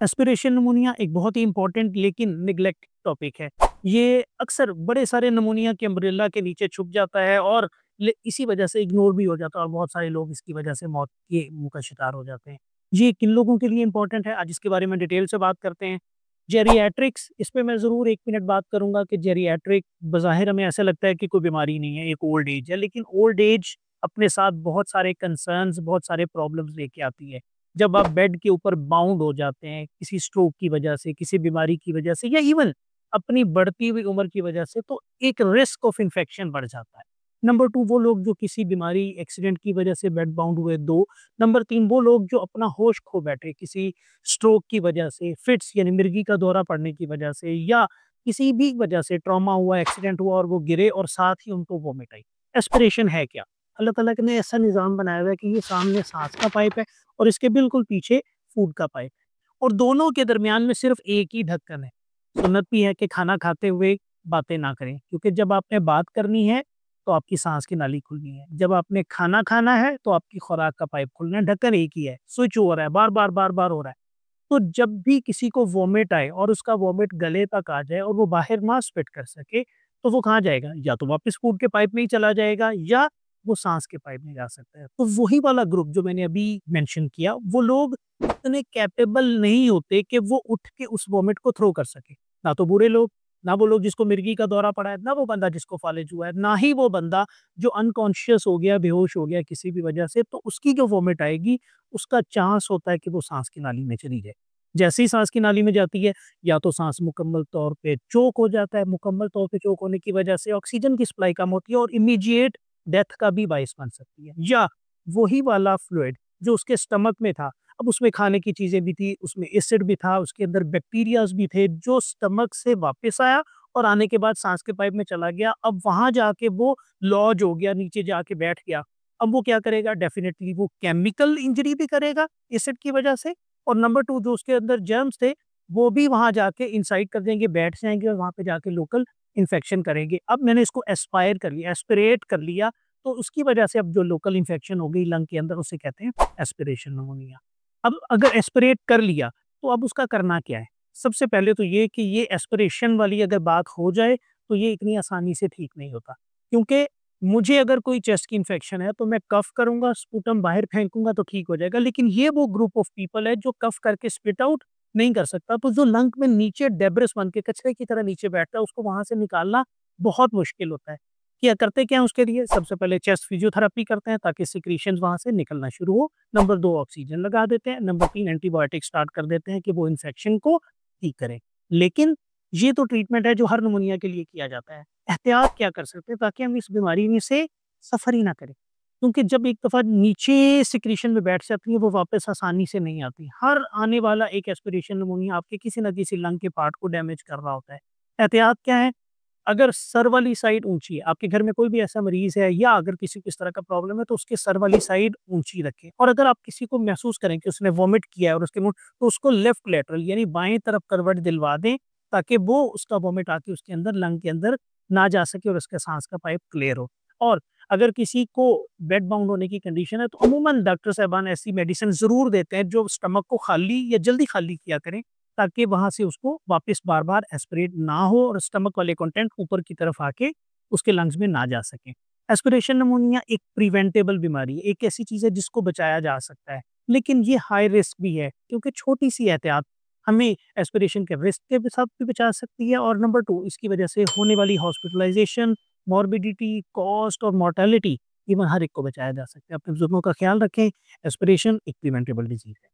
Aspiration pneumonia एक बहुत ही important लेकिन निग्लेक्ट टॉपिक है। ये अक्सर बड़े सारे निमोनिया के अम्ब्रेला के नीचे छुप जाता है और इसी वजह से इग्नोर भी हो जाता है और बहुत सारे लोग इसकी वजह से मौत के मुंह का शिकार हो जाते हैं। ये किन लोगों के लिए इंपॉर्टेंट है, आज इसके बारे में डिटेल से बात करते हैं। जेरिएट्रिक्स, इस पे मैं ज़रूर 1 मिनट बात करूँगा कि जेरिएट्रिक बज़ाहिर हमें ऐसा लगता है कि कोई बीमारी नहीं है, एक ओल्ड एज है, लेकिन ओल्ड एज अपने साथ बहुत सारे कंसर्न्स, बहुत सारे प्रॉब्लम्स लेके आती है। जब आप बेड के ऊपर बाउंड हो जाते हैं, किसी स्ट्रोक की वजह से, किसी बीमारी की वजह से या इवन अपनी बढ़ती हुई उम्र की वजह से, तो एक रिस्क ऑफ इन्फेक्शन बढ़ जाता है। नंबर 2 वो लोग जो किसी बीमारी, एक्सीडेंट की वजह से बेड बाउंड हुए 2। नंबर 3 वो लोग जो अपना होश खो बैठे किसी स्ट्रोक की वजह से, फिट्स यानी मिर्गी का दौरा पड़ने की वजह से या किसी भी वजह से ट्रॉमा हुआ, एक्सीडेंट हुआ और वो गिरे और साथ ही उनको वोमिट आई। एस्पिरेशन है क्या? अल्लाह ताला ने ऐसा निज़ाम बनाया हुआ है कि ये सामने साँस का पाइप है और इसके बिल्कुल पीछे फूड का पाइप है और दोनों के दरमियान में सिर्फ एक ही ढक्कन है। सुन्नत भी है कि खाना खाते हुए बातें ना करें, क्योंकि जब आपने बात करनी है तो आपकी सांस की नाली खुलनी है, जब आपने खाना खाना है तो आपकी खुराक का पाइप खुलना है। ढक्कन एक ही है, स्विच हो रहा है, बार बार हो रहा है। तो जब भी किसी को वोमिट आए और उसका वोमिट गले तक आ जाए और वो बाहर ना स्पिट कर सके, तो वो कहाँ जाएगा? या तो वापस फूड के पाइप में ही चला जाएगा या वो सांस के पाइप में जा सकता है। तो वही वाला ग्रुप जो मैंने अभी मेंशन किया, वो लोग इतने कैपेबल नहीं होते कि वो उठ के उस वोमिट को थ्रो कर सके। ना तो बूढ़े लोग, ना वो लोग जिसको मिर्गी का दौरा पड़ा है, ना वो बंदा जिसको फालिज हुआ है, ना ही वो बंदा जो अनकॉन्शियस हो गया, बेहोश हो गया किसी भी वजह से, तो उसकी जो वोमिट आएगी, उसका चांस होता है कि वो सांस की नाली में चली जाए। जैसे ही सांस की नाली में जाती है, या तो सांस मुकम्मल तौर पे चोक हो जाता है, मुकम्मल तौर पे चोक होने की वजह से ऑक्सीजन की सप्लाई कम होती है और इमीडिएट डेथ का भी बाइस बन सकती है। या वही वाला फ्लूइड जो उसके स्टमक में था, अब उसमें खाने की चीज़ें भी थी, उसमें एसिड भी था, उसके अंदर बैक्टीरियाज़ भी थे, जो स्टमक से वापस आया और आने के बाद सांस के पाइप में चला गया। अब वहाँ जाके वो लॉज हो गया, नीचे जाके बैठ गया। अब वो क्या करेगा? डेफ़िनिटली वो केमिकल इंजरी भी करेगा एसिड की वजह से और नंबर 2 जो उसके अंदर जर्म्स थे, वो भी वहाँ जाके इनसाइड कर देंगे, बैठ जाएँगे और वहाँ पे जाके लोकल इन्फेक्शन करेंगे। अब मैंने इसको एस्पायर कर लिया, एस्पिरेट कर लिया, तो उसकी वजह से अब जो लोकल इन्फेक्शन हो गई लंग के अंदर, उसे कहते हैं एस्पिरेशन निमोनिया। अब अगर एस्पिरेट कर लिया, तो अब उसका करना क्या है? सबसे पहले तो ये कि ये एस्पिरेशन वाली अगर बात हो जाए, तो ये इतनी आसानी से ठीक नहीं होता। क्योंकि मुझे अगर कोई चेस्ट की इन्फेक्शन है, तो मैं कफ करूँगा, स्पूटम बाहर फेंकूँगा तो ठीक हो जाएगा। लेकिन ये वो ग्रुप ऑफ पीपल है जो कफ करके स्पिट आउट नहीं कर सकता, तो जो लंग में नीचे डेब्रिस बन के कचरे की तरह नीचे बैठता है, उसको वहाँ से निकालना बहुत मुश्किल होता है। क्या करते क्या हैं उसके लिए? सबसे पहले चेस्ट फिजियोथेरेपी करते हैं ताकि सिक्रीशंस वहाँ से निकलना शुरू हो। नंबर 2 ऑक्सीजन लगा देते हैं। नंबर 3 एंटीबायोटिक स्टार्ट कर देते हैं कि वो इन्फेक्शन को ठीक करें। लेकिन ये तो ट्रीटमेंट है जो हर निमोनिया के लिए किया जाता है। एहतियात क्या कर सकते हैं ताकि हम इस बीमारी में से सफ़र ही ना करें? क्योंकि जब एक दफ़ा नीचे सिक्रीशन में बैठ जाती है, वो वापस आसानी से नहीं आती। हर आने वाला एक एस्पिरेशन निमोनिया आपके किसी न किसी लंग के पार्ट को डैमेज कर रहा होता है। एहतियात क्या है? अगर सर वाली साइड ऊँची है, आपके घर में कोई भी ऐसा मरीज़ है या अगर किसी को इस तरह का प्रॉब्लम है, तो उसके सर वाली साइड ऊँची रखें और अगर आप किसी को महसूस करें कि उसने वॉमिट किया है और उसके मुँह, तो उसको लेफ्ट लेटरल यानी बाएँ तरफ करवट दिलवा दें, ताकि वो उसका वॉमिट आके उसके अंदर लंग के अंदर ना जा सके और उसका साँस का पाइप क्लियर हो। और अगर किसी को बेड बाउंड होने की कंडीशन है, तो अमूमन डॉक्टर साहिबान ऐसी मेडिसिन ज़रूर देते हैं जो स्टमक को खाली या जल्दी खाली किया करें, ताकि वहाँ से उसको वापस बार-बार एस्पिरेट ना हो और स्टमक वाले कंटेंट ऊपर की तरफ आके उसके लंग्स में ना जा सकें। एस्पिरेशन निमोनिया एक प्रिवेंटेबल बीमारी है, एक ऐसी चीज़ है जिसको बचाया जा सकता है, लेकिन ये हाई रिस्क भी है क्योंकि छोटी-सी एहतियात हमें एस्पिरेशन के रिस्क के साथ भी बचा सकती है और नंबर 2 इसकी वजह से होने वाली हॉस्पिटलाइज़ेशन, मॉर्बिडिटी, कॉस्ट और मोर्टेलिटी, इवन हर एक को बचाया जा सकता है। अपने बुजुर्गों का ख्याल रखें, एस्पिरेशन एक प्रिवेंटेबल डिज़ीज़ है।